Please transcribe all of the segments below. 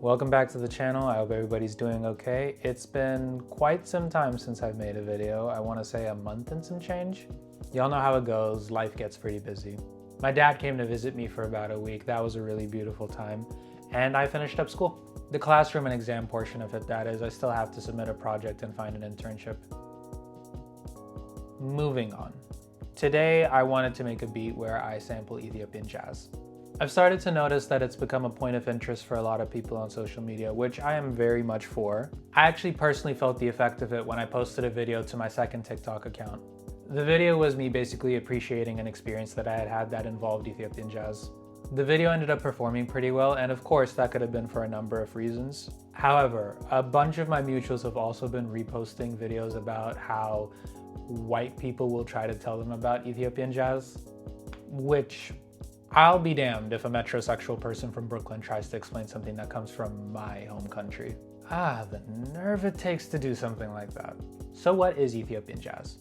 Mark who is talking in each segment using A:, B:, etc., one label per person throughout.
A: Welcome back to the channel. I hope everybody's doing okay. It's been quite some time since I've made a video. I want to say a month and some change. Y'all know how it goes. Life gets pretty busy. My dad came to visit me for about a week. That was a really beautiful time. And I finished up school. The classroom and exam portion of it, that is. I still have to submit a project and find an internship. Moving on. Today, I wanted to make a beat where I sample Ethiopian jazz. I've started to notice that it's become a point of interest for a lot of people on social media, which I am very much for. I actually personally felt the effect of it when I posted a video to my second TikTok account. The video was me basically appreciating an experience that I had had that involved Ethiopian jazz. The video ended up performing pretty well, and of course that could have been for a number of reasons. However, a bunch of my mutuals have also been reposting videos about how white people will try to tell them about Ethiopian jazz, which I'll be damned if a metrosexual person from Brooklyn tries to explain something that comes from my home country. The nerve it takes to do something like that. So what is Ethiopian jazz?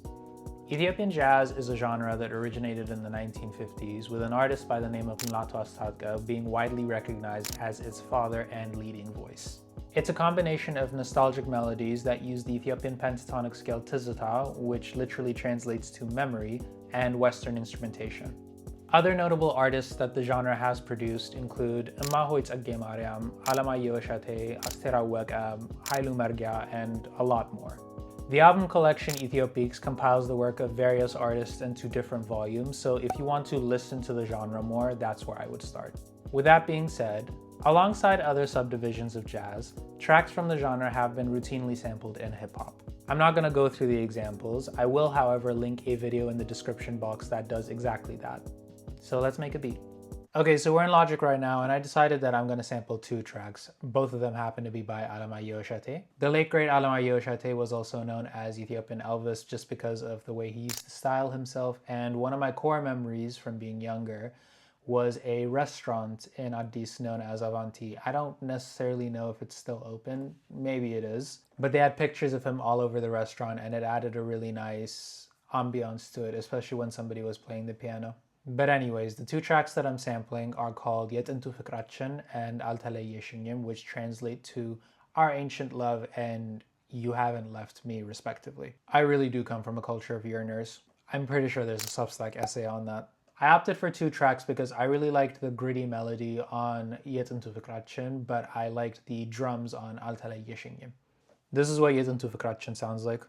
A: Ethiopian jazz is a genre that originated in the 1950s with an artist by the name of Mlato Astadqa being widely recognized as its father and leading voice. It's a combination of nostalgic melodies that use the Ethiopian pentatonic scale Tizita, which literally translates to memory, and Western instrumentation. Other notable artists that the genre has produced include Emahoy Tsage Mariam, Alamayehu Eshete, Aster Aweke, Hailu Mergia, and a lot more. The album collection Ethiopiques compiles the work of various artists into different volumes, so if you want to listen to the genre more, that's where I would start. With that being said, alongside other subdivisions of jazz, tracks from the genre have been routinely sampled in hip-hop. I'm not going to go through the examples. I will, however, link a video in the description box that does exactly that. So let's make a beat. Okay, so we're in Logic right now, and I decided that I'm going to sample two tracks. Both of them happen to be by Alamayehu Eshete. The late great Alamayehu Eshete was also known as Ethiopian Elvis just because of the way he used to style himself, and one of my core memories from being younger was a restaurant in Addis known as Avanti. I don't necessarily know if it's still open, maybe it is, but they had pictures of him all over the restaurant and it added a really nice ambiance to it, especially when somebody was playing the piano. But anyways, the two tracks that I'm sampling are called Yet Into Fikrachen and Altaleyeshingim, which translate to Our Ancient Love and You Haven't Left Me, respectively. I really do come from a culture of yearners. I'm pretty sure there's a Substack essay on that. I opted for two tracks because I really liked the gritty melody on Yet Into Fikrachen, but I liked the drums on Altaleyeshingim. This is what Yet Into Fikrachen sounds like.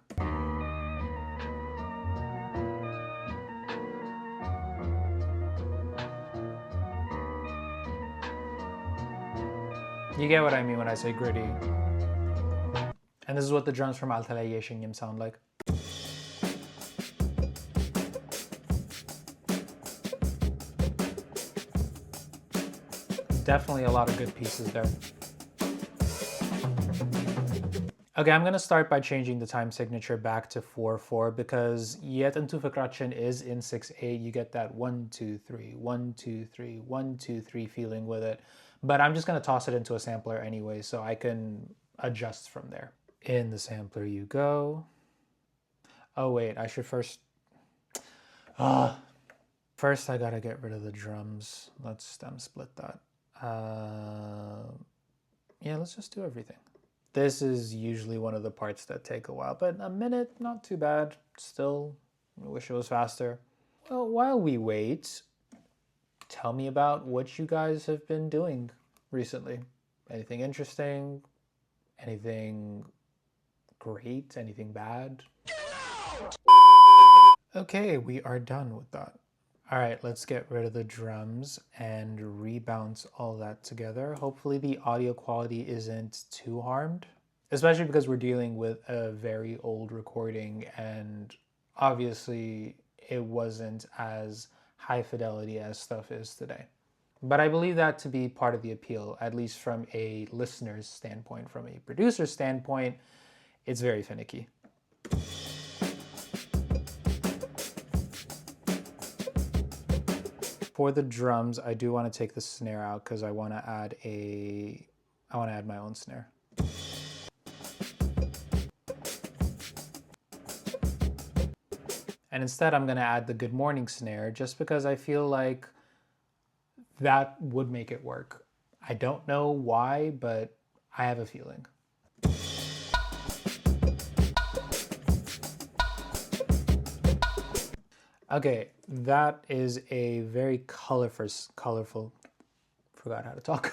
A: You get what I mean when I say gritty. And this is what the drums from Altaleyeshingim sound like. Definitely a lot of good pieces there. Okay, I'm gonna start by changing the time signature back to 4/4 because Yet Into Fikrachen is in 6/8. You get that 1, 2, 3, 1, 2, 3, 1, 2, 3 feeling with it. But I'm just gonna toss it into a sampler anyway, so I can adjust from there. In the sampler you go. Oh wait, I should first I gotta get rid of the drums. Let's stem split that. Yeah, let's just do everything. This is usually one of the parts that take a while, but a minute, not too bad. Still, I wish it was faster. Well, while we wait, tell me about what you guys have been doing recently. Anything interesting? Anything great? Anything bad? Okay, we are done with that. All right, let's get rid of the drums and rebounce all that together. Hopefully the audio quality isn't too harmed, especially because we're dealing with a very old recording and obviously it wasn't as high fidelity as stuff is today. But I believe that to be part of the appeal, at least from a listener's standpoint. From a producer's standpoint, it's very finicky. For the drums, I do want to take the snare out because I want to add my own snare. And instead I'm going to add the good morning snare just because I feel like that would make it work. I don't know why, but I have a feeling. Okay, that is a very colorful, forgot how to talk.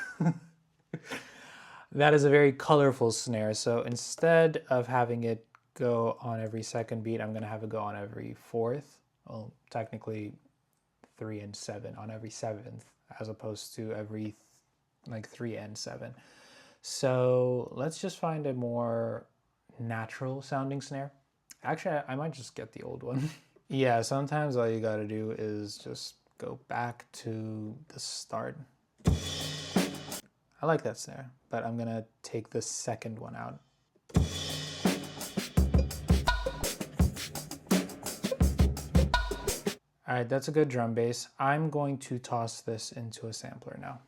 A: That is a very colorful snare. So instead of having it go on every second beat, I'm gonna have it go on every fourth. Well, technically 3 and 7 on every seventh, as opposed to every like 3 and 7. So let's just find a more natural sounding snare. Actually, I might just get the old one. Yeah, sometimes all you gotta do is just go back to the start. I like that snare, but I'm gonna take the second one out. All right, that's a good drum bass. I'm going to toss this into a sampler now.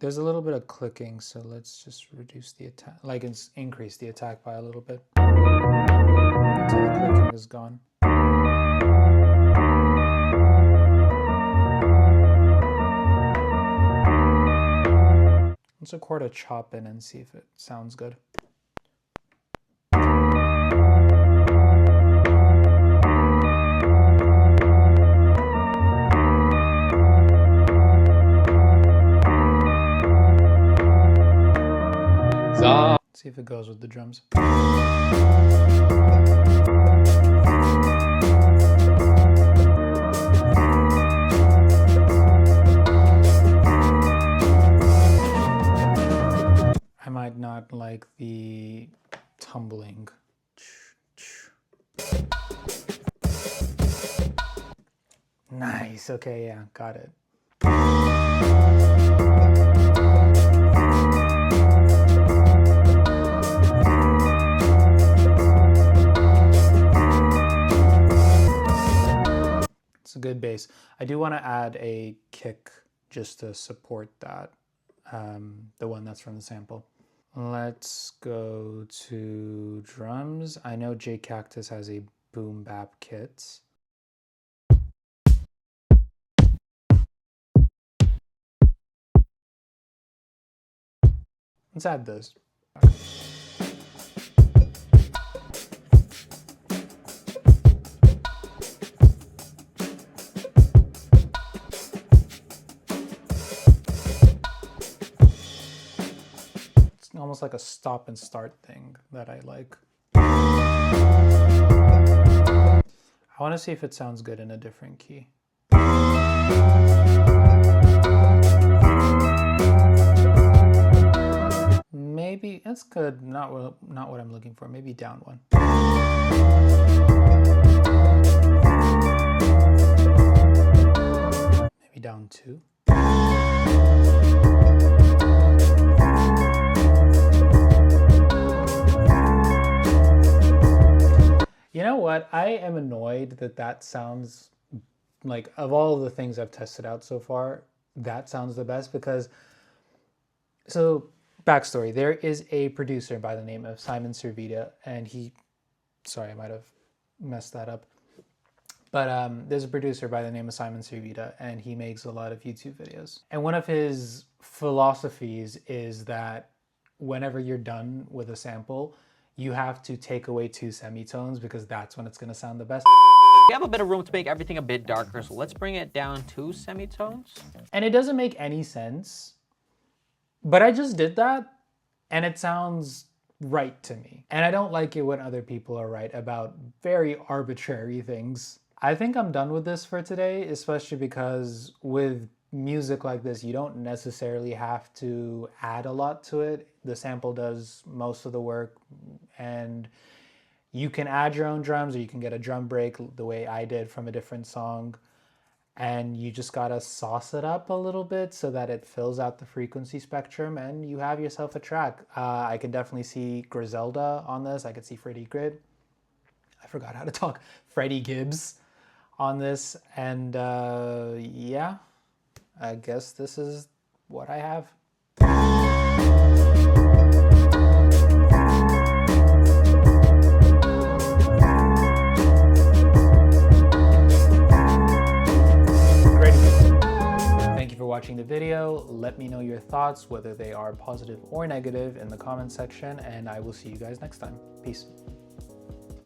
A: There's a little bit of clicking, so let's just reduce the attack, like increase the attack by a little bit until the clicking is gone. Let's record a chop in and see if it sounds good. See if it goes with the drums. I might not like the tumbling. Nice, okay, yeah, got it. It's a good bass. I do want to add a kick just to support that, the one that's from the sample. Let's go to drums. I know J Cactus has a boom bap kit. Let's add this. It's almost like a stop and start thing that I like. I want to see if it sounds good in a different key. Maybe that's good. Not what I'm looking for. Maybe down one. Maybe down two. You know what? I am annoyed that that sounds like, of all the things I've tested out so far, that sounds the best because, so backstory, there is a producer by the name of Simon Servita, and he, sorry, I might have messed that up, but there's a producer by the name of Simon Servita, and he makes a lot of YouTube videos. And one of his philosophies is that whenever you're done with a sample, you have to take away 2 semitones because that's when it's going to sound the best.
B: We have a bit of room to make everything a bit darker, so let's bring it down 2 semitones.
A: And it doesn't make any sense, but I just did that and it sounds right to me. And I don't like it when other people are right about very arbitrary things. I think I'm done with this for today, especially because with music like this, you don't necessarily have to add a lot to it. The sample does most of the work, and you can add your own drums, or you can get a drum break the way I did from a different song, and you just gotta sauce it up a little bit so that it fills out the frequency spectrum, and you have yourself a track. I can definitely see Griselda on this. I could see Freddie Gibbs on this, and yeah, I guess this is what I have. watching the video. Let me know your thoughts, whether they are positive or negative, in the comment section, and I will see you guys next time. Peace.